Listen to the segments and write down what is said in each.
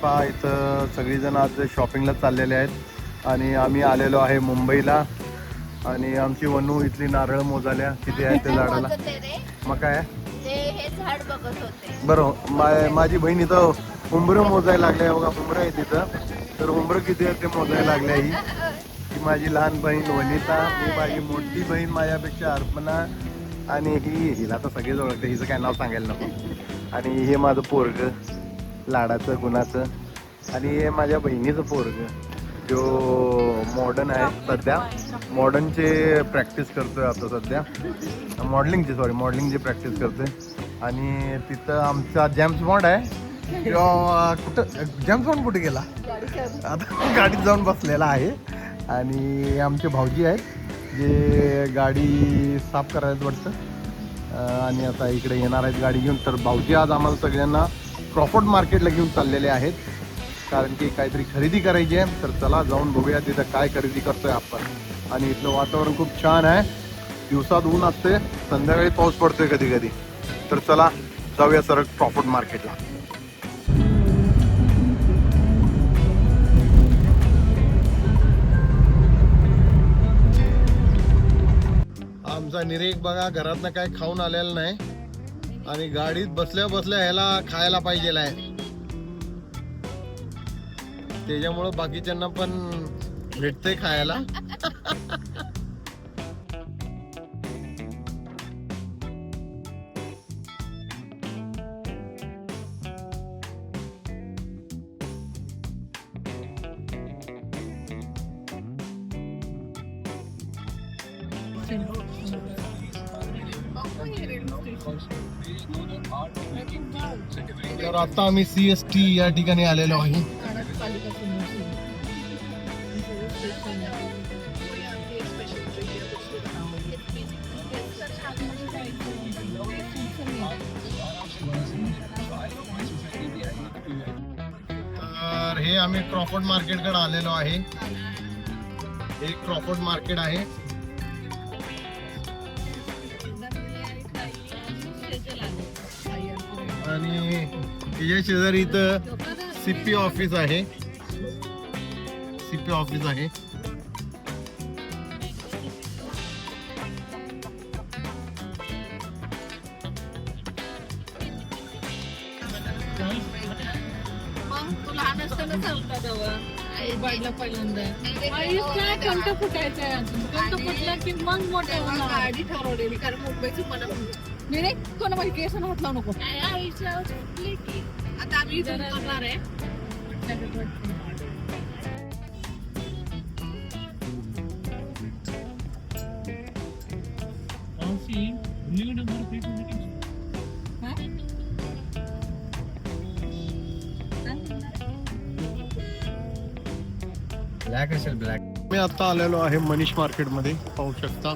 पहा इथं सगळीजण आज शॉपिंगला चाललेले आहेत आणि आम्ही आलेलो आहे मुंबईला. आणि आमची वनू इथली नारळ मोजाल्या किती आहे त्या झाडाला. मग काय हे झाड बघत होते. बरं, माझी बहीण इथं उंबरं मोजायला लागल्या बघा. उंबरं आहे तिथं, तर उंबरं किती आहे ते मोजायला लागल्या. ही माझी लहान बहीण वनिता, ही माझी मोठी बहीण माझ्यापेक्षा अर्पणा, आणि हिला तर सगळेच ओळखते, हिचं काय नाव सांगायला नको. आणि हे माझं पोरग लाडाचं गुणाचं, आणि हे माझ्या बहिणीचं पोरग जो मॉडर्न आहे सध्या. मॉडर्नचे प्रॅक्टिस करतोय आता सध्या, मॉडेलिंगची प्रॅक्टिस करतोय. आणि तिथं आमचा जेम्स बॉन्ड आहे, कुठं जेम्स बॉन्ड कुठे गेला आता गाडीत जाऊन बसलेला आहे. आणि आमचे भाऊजी आहेत जे गाडी साफ करायला वाटतं, आणि आता इकडे येणार आहेत गाडी घेऊन. तर भाऊजी आज आम्हाला सगळ्यांना क्रॉफर्ड मार्केटला घेऊन चाललेले आहेत, कारण की काहीतरी खरेदी करायची आहे. तर चला जाऊन बघूया तिथं काय खरेदी करतोय आपण. आणि इथलं वातावरण खूप छान आहे, दिवसात ऊन असते, संध्याकाळी पाऊस पडतोय कधी कधी. तर चला जाऊया सर क्रॉफर्ड मार्केटला. आमचा निरेक बघा घरातनं काय खाऊन आलेला नाही, आणि गाडीत बसल्या बसल्या ह्याला खायला पाहिजे आहे, त्याच्यामुळं बाकीच्यांना पण भेटतंय खायला. तर आता आम्ही CST या ठिकाणी आलेलो आहे. तर हे आम्ही क्रॉफर्ड मार्केटकडे आलेलो आहे. हे क्रॉफर्ड मार्केट आहे. आणि त्याच्या शेजारी इथं CP ऑफिस आहे. CP ऑफिस आहे. लहान असताना पहिल्यांदा कंठ फुटायचंय, कंठ फुटला की मग मोठ्या गाडी ठरवलेली, कारण मुंबईची मला नाही कोणा माझी केस हात लावू नको. आता आम्ही करणार आहे. ब्लॅक असेल ब्लॅक. मी आता आलेलो आहे मनीष मार्केट मध्ये, पाहू शकता.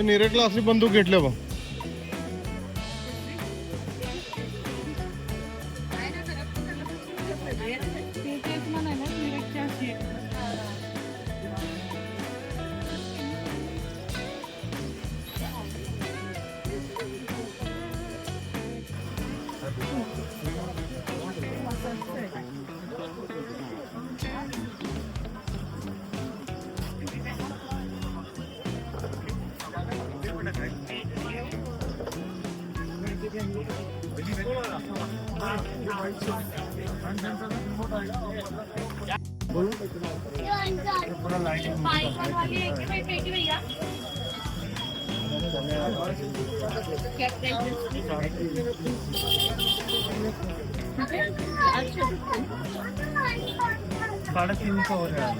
निरेकला असली बंदूक घेतल्या बघ. $350 हो रहा है.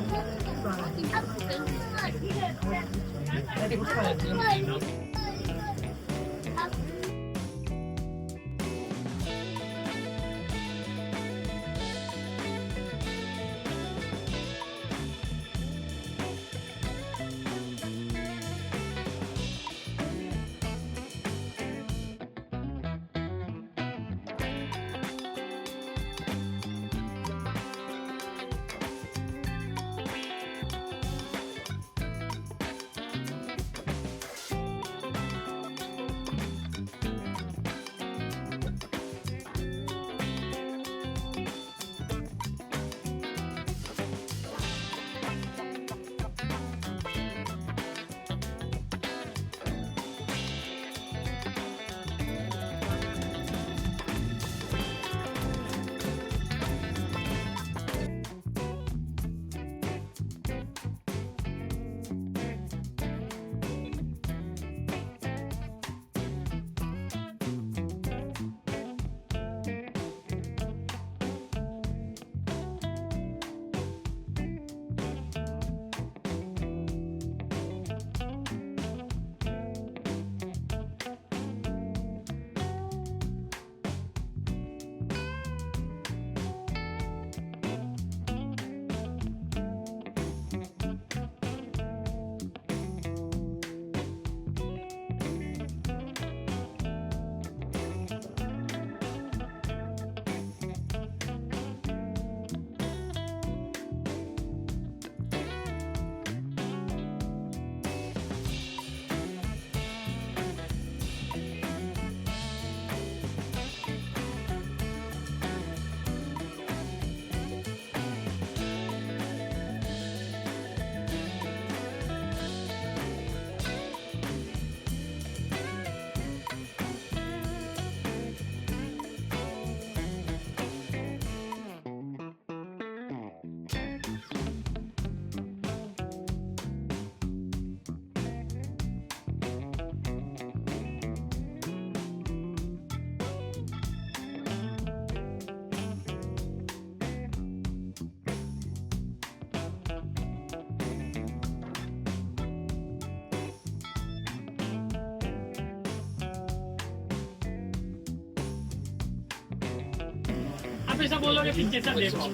आप ऐसा बोलोगे कि कैसा देखो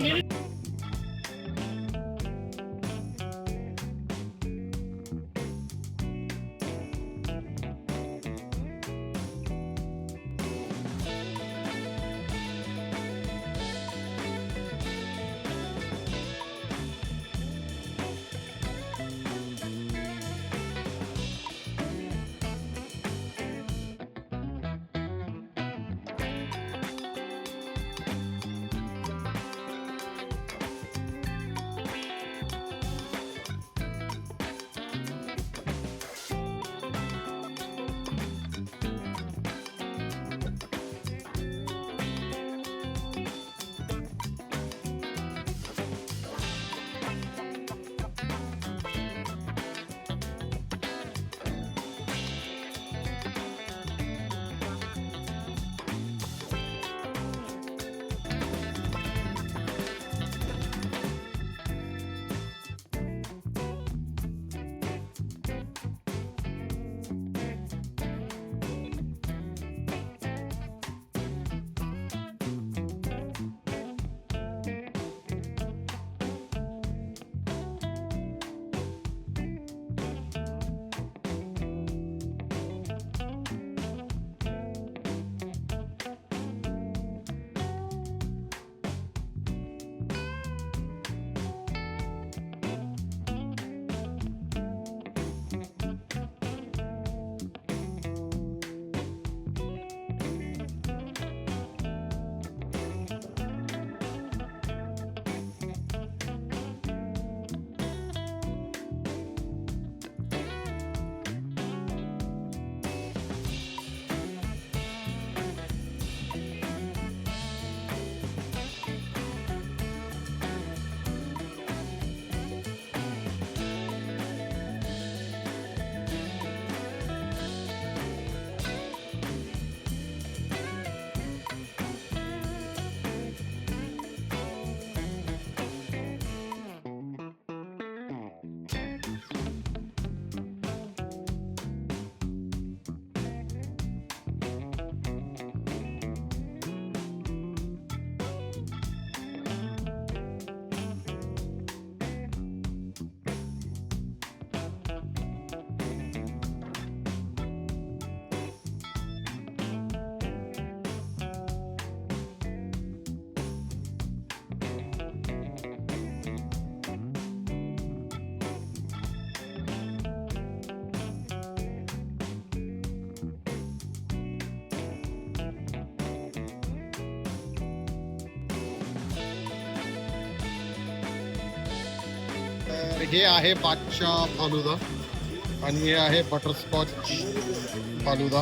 मेरे हे आहे बादशाह फालुदा आणि हे आहे बटरस्कॉच फालुदा.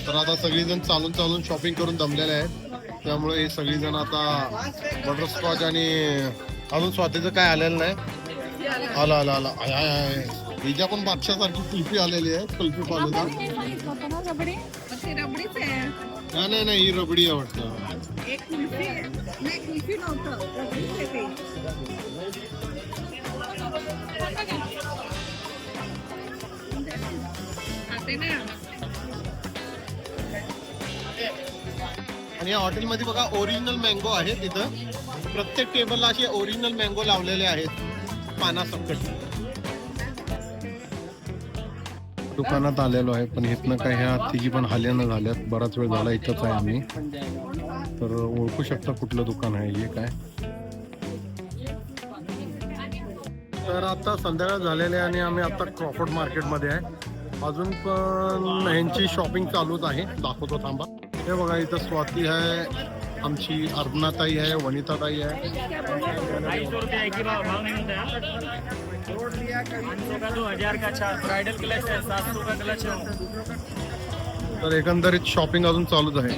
तर आता सगळीजण चालून चालून शॉपिंग करून दमलेले आहेत, त्यामुळे हे सगळीजण आता बटरस्कॉच आणि अजून स्वातीचं काय आलेलं नाही. आला आला आला आय आय आय. हिच्या पण बादशाह सारखी कुल्फी आलेली आहे, कुल्फी फालुदा. नाही नाही ही रबडी आहे वाटतं. आणि या हॉटेलमध्ये बघा ओरिजिनल मँगो आहे. तिथं प्रत्येक टेबलला असे ओरिजिनल मँगो लावलेले आहेत पानासकट. दुकानात आलेलो आहे, पण इथनं काय ह्या तिघी पण हाल्यानं झाल्यात. बराच वेळ झाला इथंच आहे आम्ही, तर ओळखू शकता कुठलं दुकान आहे हे काय. तर आता संध्याकाळ झालेले आणि आम्ही आता क्रॉफर्ड मार्केटमध्ये आहे. अजून पण ह्यांची शॉपिंग चालूच आहे, दाखवतो थांबा. हे बघा इथं स्वाती आहे, आमची अर्पणाताई आहे, वनिताताई आहे. 250 रुपये एक ही भाव नहीं होता है. 500 का 2000 का ब्राइडल क्लच है, 700 का क्लच है. तर एकंदरीत शॉपिंग अजून चालूच आहे.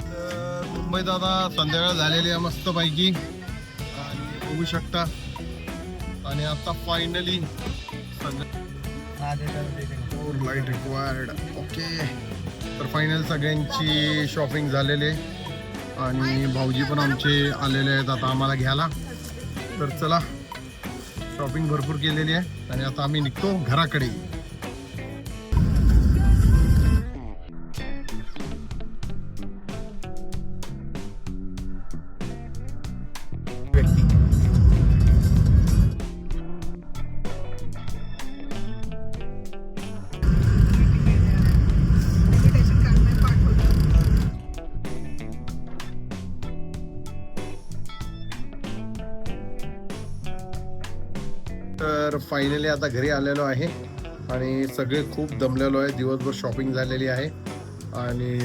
तर मुंबईत आता संध्याकाळ झालेली आहे मस्त पैकी आणि बघू शकता. आणि आता फायनली लाईट रिक्वायर्ड ओके. तर फायनल सगळ्यांची शॉपिंग झालेली आहे आणि भाऊजी पण आमचे आलेले आहेत आता आम्हाला घ्यायला. तर चला, शॉपिंग भरपूर केलेली आहे आणि आता आम्ही निघतो घराकडे. फायनली आता घरी आलेलो आहे आणि सगळे खूप दमलेलो आहे. दिवसभर शॉपिंग झालेली आहे आणि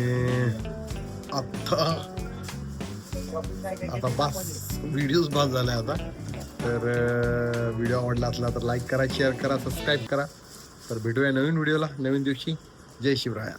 आता बस व्हिडिओज बस झाला आता. तर व्हिडिओ आवडला असला तर लाईक करा, शेअर करा, सबस्क्राईब करा. तर भेटूया नवीन व्हिडिओला नवीन दिवशी. जय शिवराया.